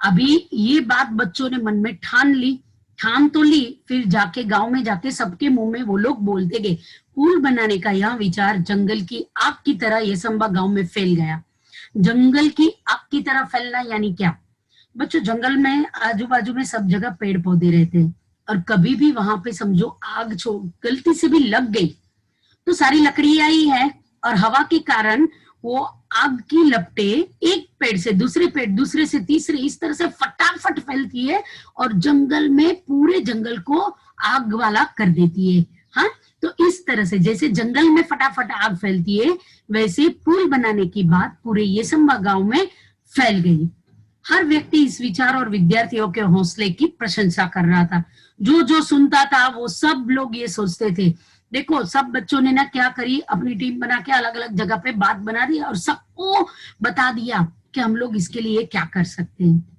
अभी ये बात बच्चों ने मन में ठान तो ली, फिर जाके गांव में जाके सबके मुंह में वो लोग बोलते गए। पुल बनाने का यह विचार जंगल की आग की तरह येसंबा गांव में फैल गया। जंगल की आग की तरह फैलना यानी क्या बच्चों, जंगल में आजू बाजू में सब जगह पेड़ पौधे रहते हैं, और कभी भी वहां पे समझो आग गलती से भी लग गई तो सारी लकड़ियां ही है, और हवा के कारण वो आग की लपटे एक पेड़ से दूसरे पेड़, दूसरे से तीसरे, इस तरह से फटाफट फैलती है और जंगल में पूरे जंगल को आग वाला कर देती है। हाँ, तो इस तरह से जैसे जंगल में फटाफट आग फैलती है, वैसे पुल बनाने की बात पूरे येसंबा गांव में फैल गई। हर व्यक्ति इस विचार और विद्यार्थियों के हौसले की प्रशंसा कर रहा था। जो जो सुनता था वो सब लोग ये सोचते थे। देखो सब बच्चों ने ना क्या करी, अपनी टीम बना के अलग अलग जगह पे बात बना दी और सबको बता दिया कि हम लोग इसके लिए क्या कर सकते हैं।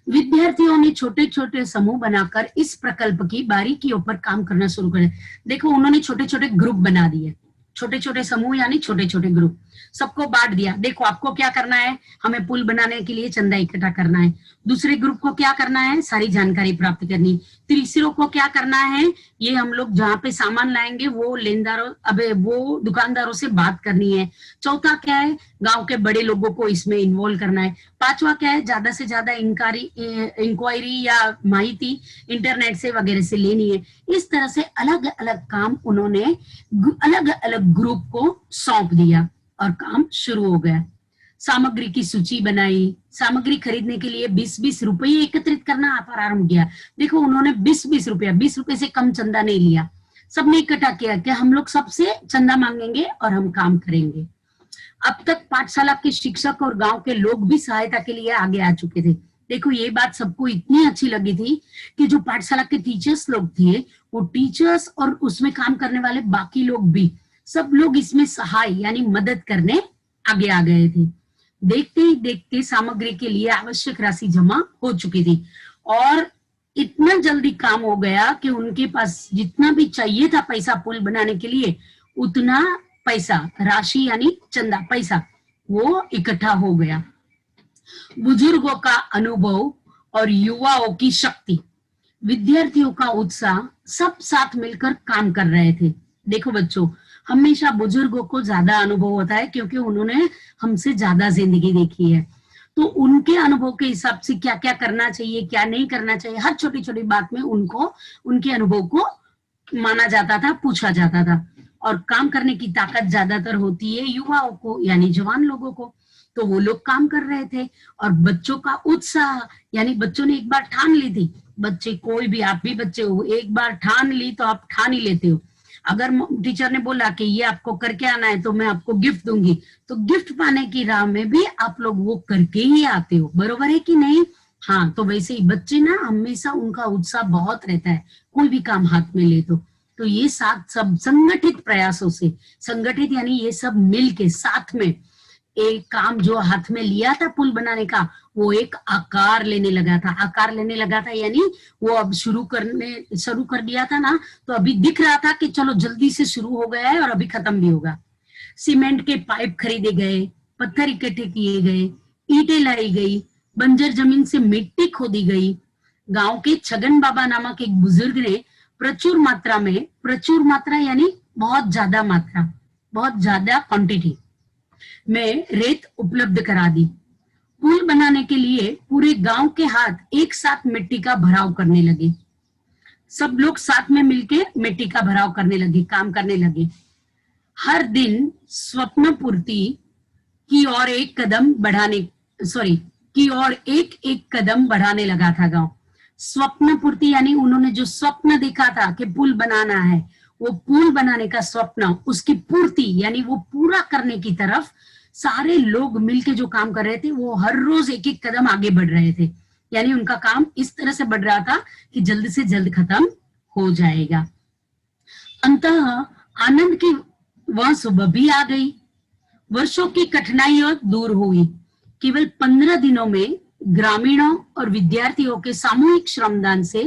विद्यार्थियों ने छोटे छोटे समूह बनाकर इस प्रकल्प की बारीकियों पर काम करना शुरू कर। देखो उन्होंने छोटे छोटे ग्रुप बना दिए, छोटे छोटे समूह यानी छोटे छोटे ग्रुप, सबको बांट दिया। देखो आपको क्या करना है, हमें पुल बनाने के लिए चंदा इकट्ठा करना है। दूसरे ग्रुप को क्या करना है, सारी जानकारी प्राप्त करनी। तीसरों को क्या करना है, ये हम लोग जहाँ पे सामान लाएंगे वो वो दुकानदारों से बात करनी है। चौथा क्या है, गांव के बड़े लोगों को इसमें इन्वॉल्व करना है। पांचवा क्या है, ज्यादा से ज्यादा इंक्वायरी या माहिती इंटरनेट से वगैरह से लेनी है। इस तरह से अलग अलग काम उन्होंने अलग अलग ग्रुप को सौंप दिया और काम शुरू हो गया। सामग्री की सूची बनाई, सामग्री खरीदने के लिए 20-20 रुपए एकत्रित करना प्रारंभ किया। देखो उन्होंने 20-20 रुपया, 20 रुपए से कम चंदा नहीं लिया, सबने इकट्ठा किया कि हम लोग सबसे चंदा मांगेंगे और हम काम करेंगे। अब तक पाठशाला के शिक्षक और गांव के लोग भी सहायता के लिए आगे आ चुके थे। देखो ये बात सबको इतनी अच्छी लगी थी कि जो पाठशाला के टीचर्स लोग थे, वो टीचर्स और उसमें काम करने वाले बाकी लोग भी, सब लोग इसमें सहाय यानी मदद करने आगे आ गए थे। देखते ही देखते सामग्री के लिए आवश्यक राशि जमा हो चुकी थी और इतना जल्दी काम हो गया कि उनके पास जितना भी चाहिए था पैसा पुल बनाने के लिए, उतना पैसा, राशि यानी चंदा, पैसा, वो इकट्ठा हो गया। बुजुर्गों का अनुभव और युवाओं की शक्ति, विद्यार्थियों का उत्साह, सब साथ मिलकर काम कर रहे थे। देखो बच्चों, हमेशा बुजुर्गों को ज्यादा अनुभव होता है क्योंकि उन्होंने हमसे ज्यादा जिंदगी देखी है। तो उनके अनुभव के हिसाब से क्या क्या करना चाहिए, क्या नहीं करना चाहिए, हर छोटी छोटी बात में उनको, उनके अनुभव को माना जाता था, पूछा जाता था। और काम करने की ताकत ज्यादातर होती है युवाओं को यानी जवान लोगों को, तो वो लोग काम कर रहे थे। और बच्चों का उत्साह यानी बच्चों ने एक बार ठान ली थी, बच्चे कोई भी, आप भी बच्चे हो, एक बार ठान ली तो आप ठान ही लेते हो। अगर टीचर ने बोला कि ये आपको करके आना है तो मैं आपको गिफ्ट दूंगी, तो गिफ्ट पाने की राह में भी आप लोग वो करके ही आते हो, बरोबर है कि नहीं? हाँ, तो वैसे ही बच्चे ना हमेशा उनका उत्साह बहुत रहता है कोई भी काम हाथ में ले तो ये साथ सब संगठित प्रयासों से, संगठित यानी ये सब मिल के साथ में एक काम जो हाथ में लिया था पुल बनाने का, वो एक आकार लेने लगा था। आकार लेने लगा था यानी वो अब शुरू कर दिया था ना, तो अभी दिख रहा था कि चलो जल्दी से शुरू हो गया है और अभी खत्म भी होगा। सीमेंट के पाइप खरीदे गए, पत्थर इकट्ठे किए गए, ईंटें लाई गई, बंजर जमीन से मिट्टी खोदी गई। गांव के छगन बाबा नामक एक बुजुर्ग ने प्रचुर मात्रा यानी बहुत ज्यादा क्वांटिटी में रेत उपलब्ध करा दी। पुल बनाने के लिए पूरे गांव के हाथ एक साथ मिट्टी का भराव करने लगे। सब लोग साथ में मिलके मिट्टी का भराव करने लगे, काम करने लगे। हर दिन स्वप्न पूर्ति की ओर एक कदम बढ़ाने लगा था गांव। स्वप्न पूर्ति यानी उन्होंने जो स्वप्न देखा था कि पुल बनाना है, वो पुल बनाने का स्वप्न, उसकी पूर्ति यानी वो पूरा करने की तरफ सारे लोग मिलके जो काम कर रहे थे, वो हर रोज एक एक कदम आगे बढ़ रहे थे। यानी उनका काम इस तरह से बढ़ रहा था कि जल्द से जल्द खत्म हो जाएगा। अंततः आनंद की वह सुबह भी आ गई। वर्षों की कठिनाइयां दूर हुई। केवल 15 दिनों में ग्रामीणों और विद्यार्थियों के सामूहिक श्रमदान से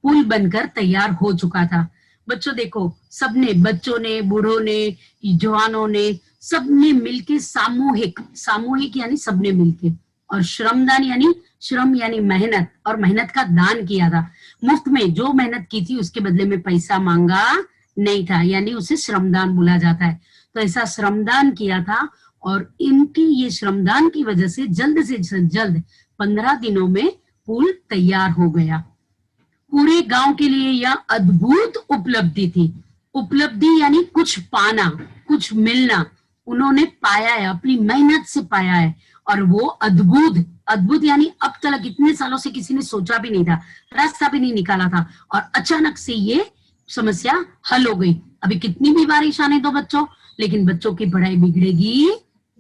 पुल बनकर तैयार हो चुका था। बच्चों देखो, सबने, बच्चों ने, बूढ़ों ने, जवानों ने, सबने मिलके सामूहिक यानी सबने मिलके, और श्रमदान यानी श्रम यानी मेहनत, और मेहनत का दान किया था। मुफ्त में जो मेहनत की थी उसके बदले में पैसा मांगा नहीं था, यानी उसे श्रमदान बोला जाता है। तो ऐसा श्रमदान किया था और इनकी ये श्रमदान की वजह से जल्द से जल्द 15 दिनों में पुल तैयार हो गया। पूरे गांव के लिए यह अद्भुत उपलब्धि थी। उपलब्धि यानी कुछ पाना, कुछ मिलना। उन्होंने पाया है, अपनी मेहनत से पाया है, और वो अद्भुत यानी अब तक इतने सालों से किसी ने सोचा भी नहीं था, रास्ता भी नहीं निकाला था, और अचानक से ये समस्या हल हो गई। अभी कितनी भी बारिश आने दो बच्चों, लेकिन बच्चों की पढ़ाई बिगड़ेगी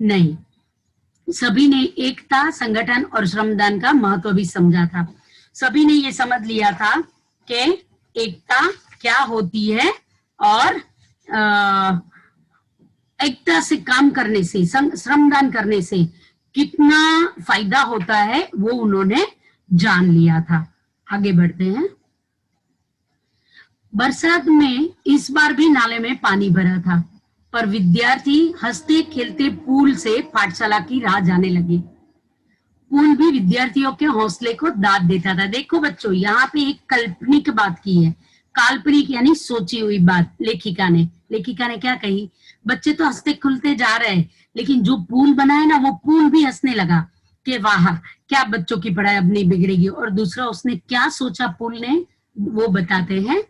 नहीं। सभी ने एकता, संगठन और श्रमदान का महत्व भी समझा था। सभी ने ये समझ लिया था कि एकता क्या होती है, और एकता से काम करने से, श्रमदान करने से कितना फायदा होता है, वो उन्होंने जान लिया था। आगे बढ़ते हैं। बरसात में इस बार भी नाले में पानी भरा था, पर विद्यार्थी हंसते खेलते पुल से पाठशाला की राह जाने लगे। पुल भी विद्यार्थियों के हौसले को दाद देता था। देखो बच्चों, यहाँ पे एक काल्पनिक बात की है, काल्पनिक यानी सोची हुई बात। लेखिका ने क्या कही, बच्चे तो हंसते खुलते जा रहे हैं, लेकिन जो पुल बना है ना, वो पुल भी हंसने लगा कि वाह, क्या बच्चों की पढ़ाई अब नहीं बिगड़ेगी। और दूसरा, उसने क्या सोचा पुल ने, वो बताते हैं।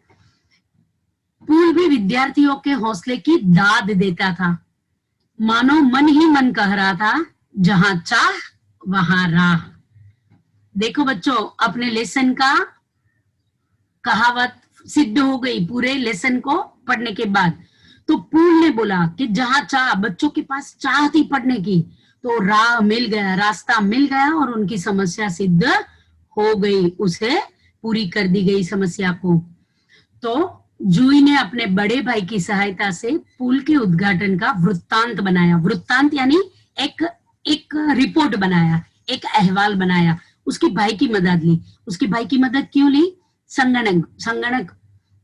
पुल भी विद्यार्थियों के हौसले की दाद देता था। मानो मन ही मन कह रहा था, जहां चाह वहां राह। देखो बच्चों, अपने लेसन का कहावत सिद्ध हो गई पूरे लेसन को पढ़ने के बाद। तो पुल ने बोला कि जहां चाह, बच्चों के पास चाह थी पढ़ने की, तो राह मिल गया, रास्ता मिल गया, और उनकी समस्या सिद्ध हो गई, उसे पूरी कर दी गई समस्या को। तो जूही ने अपने बड़े भाई की सहायता से पुल के उद्घाटन का वृत्तांत बनाया। वृत्तांत यानी एक रिपोर्ट बनाया, एक अहवाल बनाया। उसके भाई की मदद ली। उसके भाई की मदद क्यों ली? संगणक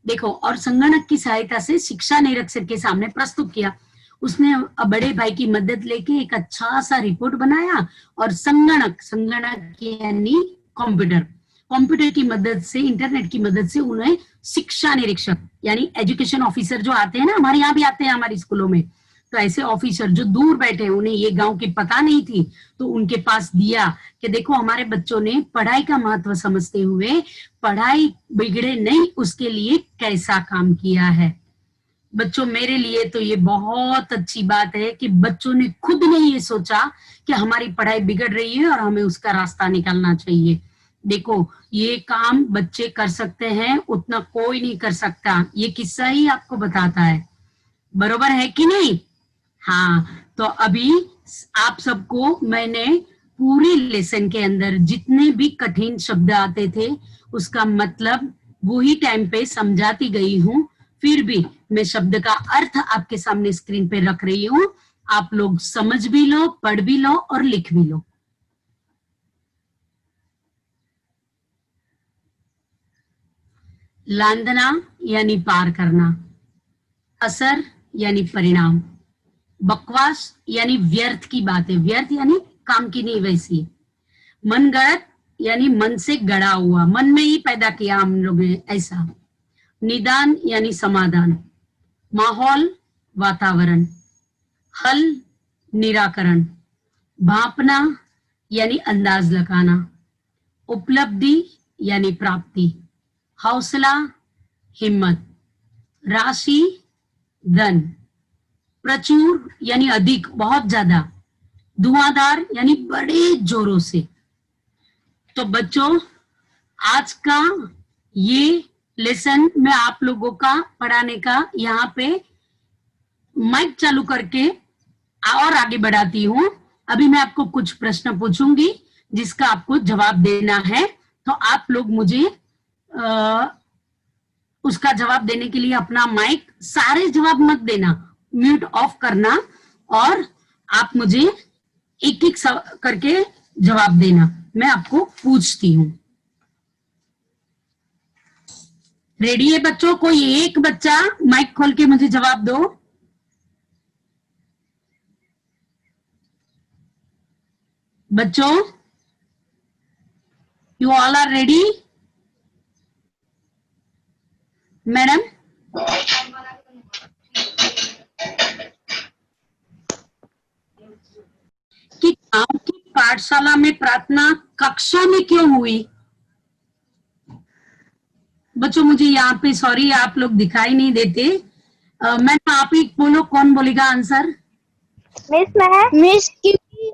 देखो, और संगणक की सहायता से शिक्षा निरीक्षक के सामने प्रस्तुत किया। उसने बड़े भाई की मदद लेके एक अच्छा सा रिपोर्ट बनाया, और संगणक यानी कंप्यूटर की मदद से, इंटरनेट की मदद से उन्हें शिक्षा निरीक्षक यानी एजुकेशन ऑफिसर जो आते हैं ना, हमारे यहाँ भी आते हैं हमारे स्कूलों में, तो ऐसे ऑफिसर जो दूर बैठे, उन्हें ये गांव की पता नहीं थी, तो उनके पास दिया कि देखो, हमारे बच्चों ने पढ़ाई का महत्व समझते हुए पढ़ाई बिगड़े नहीं उसके लिए कैसा काम किया है। बच्चों, मेरे लिए तो ये बहुत अच्छी बात है कि बच्चों ने खुद ने ये सोचा कि हमारी पढ़ाई बिगड़ रही है और हमें उसका रास्ता निकालना चाहिए। देखो ये काम बच्चे कर सकते हैं, उतना कोई नहीं कर सकता, ये किस्सा ही आपको बताता है, बरोबर है कि नहीं? हाँ, तो अभी आप सबको मैंने पूरी लेसन के अंदर जितने भी कठिन शब्द आते थे उसका मतलब वही टाइम पे समझाती गई हूँ। फिर भी मैं शब्द का अर्थ आपके सामने स्क्रीन पे रख रही हूँ, आप लोग समझ भी लो, पढ़ भी लो और लिख भी लो। लांदना यानी पार करना, असर यानी परिणाम, बकवास यानी व्यर्थ की बातें, व्यर्थ यानी काम की नहीं वैसी, मनगढ़ंत यानी मन से गढ़ा हुआ, मन में ही पैदा किया हम लोग ने ऐसा, निदान यानी समाधान, माहौल वातावरण, हल निराकरण, भापना यानी अंदाज लगाना, उपलब्धि यानी प्राप्ति, हौसला हिम्मत, राशि धन, प्रचुर यानी अधिक बहुत ज्यादा, धुआंधार यानी बड़े जोरों से। तो बच्चों आज का ये लेसन मैं आप लोगों का पढ़ाने का यहाँ पे माइक चालू करके और आगे बढ़ाती हूँ। अभी मैं आपको कुछ प्रश्न पूछूंगी जिसका आपको जवाब देना है, तो आप लोग मुझे उसका जवाब देने के लिए अपना माइक, सारे जवाब मत देना, म्यूट ऑफ करना और आप मुझे एक एक करके जवाब देना। मैं आपको पूछती हूँ, रेडी है बच्चों? कोई एक बच्चा माइक खोल के मुझे जवाब दो। बच्चों you all are ready? Madam कि गांव की पाठशाला में प्रार्थना कक्षा में क्यों हुई? बच्चों मुझे यहाँ पे सॉरी आप लोग दिखाई नहीं देते, मैडम आप ही बोलो कौन बोलेगा आंसर? मिस क्योंकि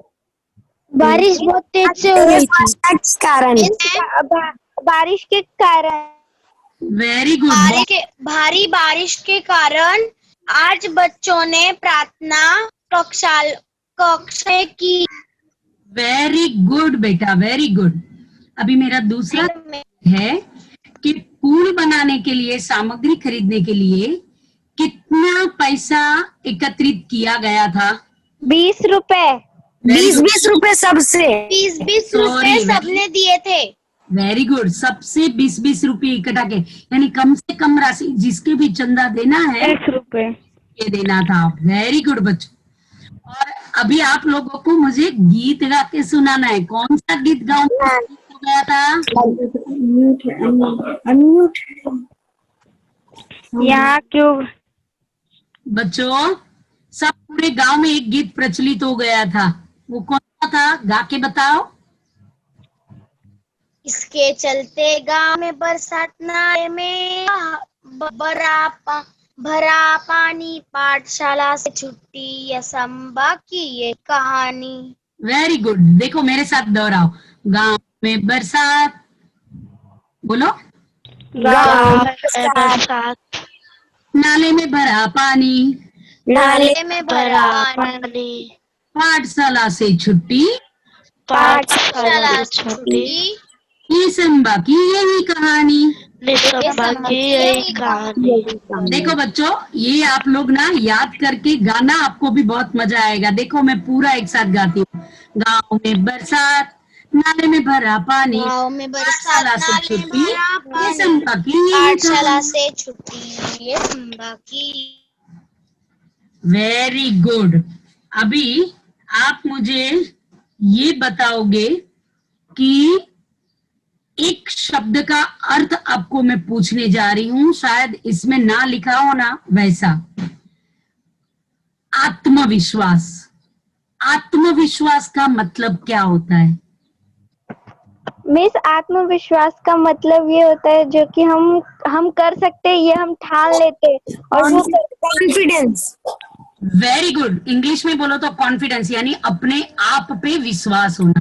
बारिश बहुत तेज से हो रही थी, बारिश के कारण। Very good. भारी बारिश के कारण आज बच्चों ने प्रार्थना कक्षा की। वेरी गुड बेटा, वेरी गुड। अभी मेरा दूसरा है कि पुल बनाने के लिए सामग्री खरीदने के लिए कितना पैसा एकत्रित किया गया था? 20 रुपए। 20 रुपए सबसे। 20 रुपए सबने दिए थे। वेरी गुड, सबसे 20 रुपए इकट्ठा के, यानी कम से कम राशि जिसके भी चंदा देना है 10 रुपए ये देना था। वेरी गुड बच्चों। और अभी आप लोगों को मुझे गीत गा के सुनाना है। कौन सा गीत गाँव गया था? यहाँ क्यों? बच्चों सब पूरे गांव में एक गीत प्रचलित हो गया था, वो कौन सा था? गा के बताओ। इसके चलते गांव में बरसात नाले में भरा पानी, पाठशाला से छुट्टी, असंभा की ये कहानी। Very good. देखो मेरे साथ दोहराओ, गांव में बरसात, बोलो। गांव में बरसात, नाले में भरा पानी, नाले में भरा पानी, पाठशाला से छुट्टी, पाठशाला से छुट्टी, निसंबा की यही कहानी। निसंबा की यही कहानी। देखो बच्चों ये आप लोग ना याद करके गाना, आपको भी बहुत मजा आएगा। देखो मैं पूरा एक साथ गाती हूँ। गांव में बरसात, नाले में भरा पानी, गांव में बरसात, नाले में भरा पानी, निसंबा की पाठशाला से छुट्टी, निसंबा की। Very good. अभी आप मुझे ये बताओगे कि एक शब्द का अर्थ आपको मैं पूछने जा रही हूं, शायद इसमें ना लिखा हो ना वैसा। आत्मविश्वास, आत्मविश्वास का मतलब क्या होता है? मिस आत्मविश्वास का मतलब ये होता है जो कि हम कर सकते हैं, ये हम ठान लेते हैं और वो कॉन्फिडेंस। Very good. इंग्लिश में बोलो तो कॉन्फिडेंस, यानी अपने आप पे विश्वास होना,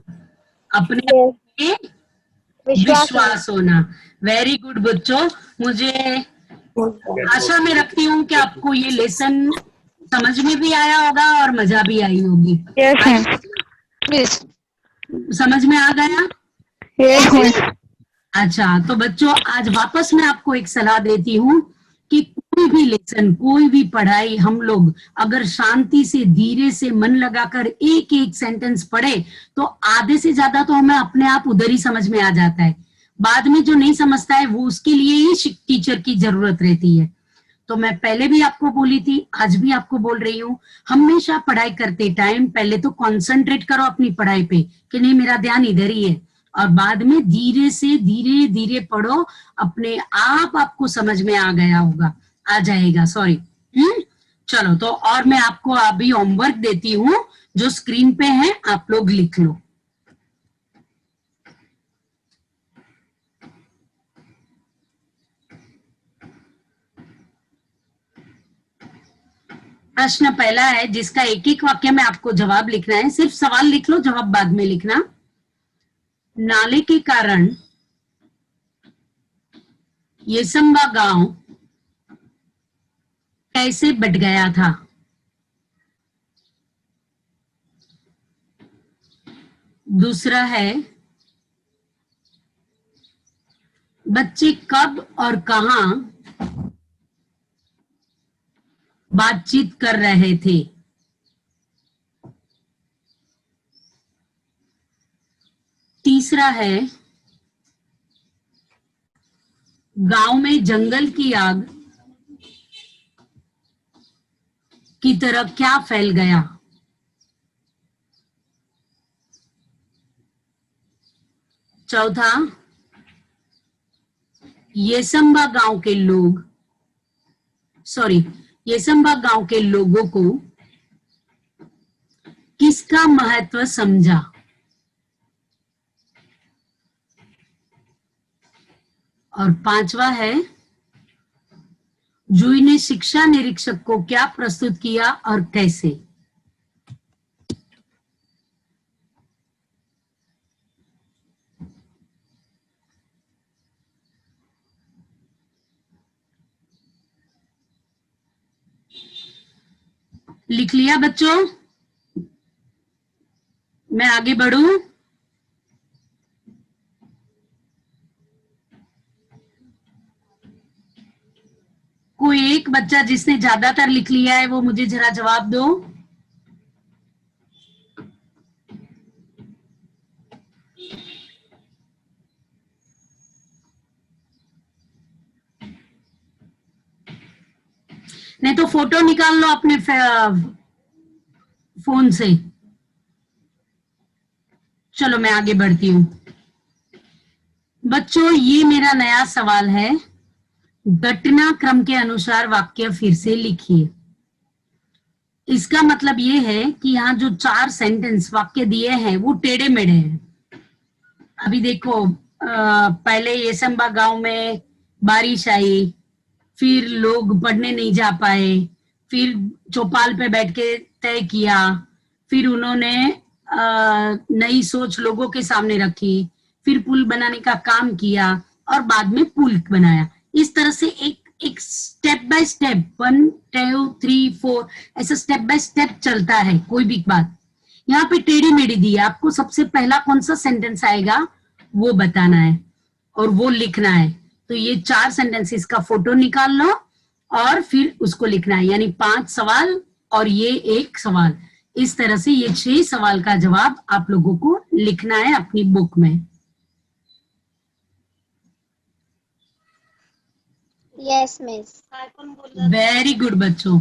अपने आप पे विश्वास होना। वेरी गुड बच्चों, मुझे आशा में रखती हूँ कि आपको ये लेसन समझ में भी आया होगा और मजा भी आई होगी। Yes, ma'am. मिस समझ में आ गया? Yes, ma'am. अच्छा, तो बच्चों आज वापस मैं आपको एक सलाह देती हूँ कि कोई भी लेसन, कोई भी पढ़ाई हम लोग अगर शांति से, धीरे से, मन लगाकर एक एक सेंटेंस पढ़े तो आधे से ज्यादा तो हमें अपने आप उधर ही समझ में आ जाता है। बाद में जो नहीं समझता है वो उसके लिए ही टीचर की जरूरत रहती है। तो मैं पहले भी आपको बोली थी, आज भी आपको बोल रही हूँ, हमेशा पढ़ाई करते टाइम पहले तो कंसंट्रेट करो अपनी पढ़ाई पे कि नहीं मेरा ध्यान इधर ही है, और बाद में धीरे से धीरे धीरे पढ़ो, अपने आप आपको समझ में आ गया होगा, आ जाएगा। सॉरी। चलो, तो और मैं आपको अभी होमवर्क देती हूँ जो स्क्रीन पे है, आप लोग लिख लो। प्रश्न पहला है जिसका एक एक वाक्य में आपको जवाब लिखना है। सिर्फ सवाल लिख लो, जवाब बाद में लिखना। नाले के कारण येसंबा गांव कैसे बट गया था? दूसरा है बच्चे कब और कहां बातचीत कर रहे थे? तीसरा है गांव में जंगल की आग की तरह क्या फैल गया? चौथा, येसंबा गांव के लोग, येसंबा गांव के लोगों को किसका महत्व समझा? और पांचवा है जूही ने शिक्षा निरीक्षक को क्या प्रस्तुत किया और कैसे? लिख लिया बच्चों? मैं आगे बढ़ूं? कोई एक बच्चा जिसने ज्यादातर लिख लिया है वो मुझे जरा जवाब दो। नहीं तो फोटो निकाल लो अपने फोन से। चलो मैं आगे बढ़ती हूँ। बच्चों ये मेरा नया सवाल है, घटनाक्रम के अनुसार वाक्य फिर से लिखिए। इसका मतलब ये है कि यहाँ जो 4 सेंटेंस वाक्य दिए हैं वो टेढ़े मेढ़े हैं। अभी देखो, पहले येसंबा गांव में बारिश आई, फिर लोग पढ़ने नहीं जा पाए, फिर चौपाल पे बैठ के तय किया, फिर उन्होंने नई सोच लोगों के सामने रखी, फिर पुल बनाने का काम किया और बाद में पुल बनाया। इस तरह से एक स्टेप बाय स्टेप 1 2 3 4 ऐसा स्टेप बाय स्टेप चलता है कोई भी बात। यहाँ पे टेढ़ी मेढ़ी दी है, आपको सबसे पहला कौन सा सेंटेंस आएगा वो बताना है और वो लिखना है। तो ये 4 सेंटेंसेस का फोटो निकाल लो और फिर उसको लिखना है, यानी 5 सवाल और ये 1 सवाल। इस तरह से ये 6 सवाल का जवाब आप लोगों को लिखना है अपनी बुक में। Yes miss. वेरी गुड बच्चों।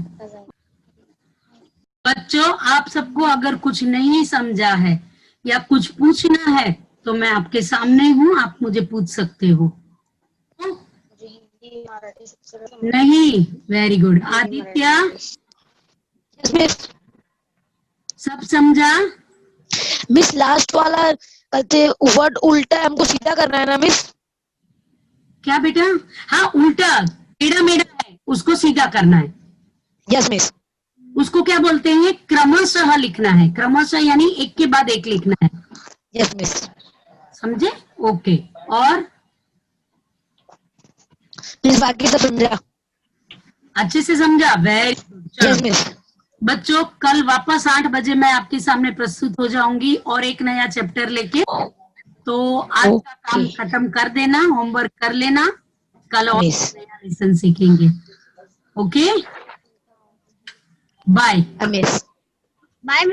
बच्चों आप सबको अगर कुछ नहीं समझा है या कुछ पूछना है तो मैं आपके सामने हूँ, आप मुझे पूछ सकते हो। नहीं, वेरी गुड। आदित्य मिस सब समझा? मिस लास्ट वाला कहते वर्ड उल्टा है, हमको सीधा करना है ना मिस? क्या बेटा? हाँ, उल्टा टेढ़ा मेढ़ा है, उसको सीधा करना है। Yes miss. उसको क्या बोलते हैं? क्रमशः लिखना है। क्रमशः यानी एक के बाद एक लिखना है। Yes miss. समझे? ओके। और मिस बाकी सब समझा। अच्छे से समझा? Very good. Yes miss. बच्चों कल वापस 8 बजे मैं आपके सामने प्रस्तुत हो जाऊंगी और एक नया चैप्टर लेके। तो आज का काम ओके खत्म कर देना, होमवर्क कर लेना, कल और मिस। नया लेसन सीखेंगे। Okay, bye. Miss bye.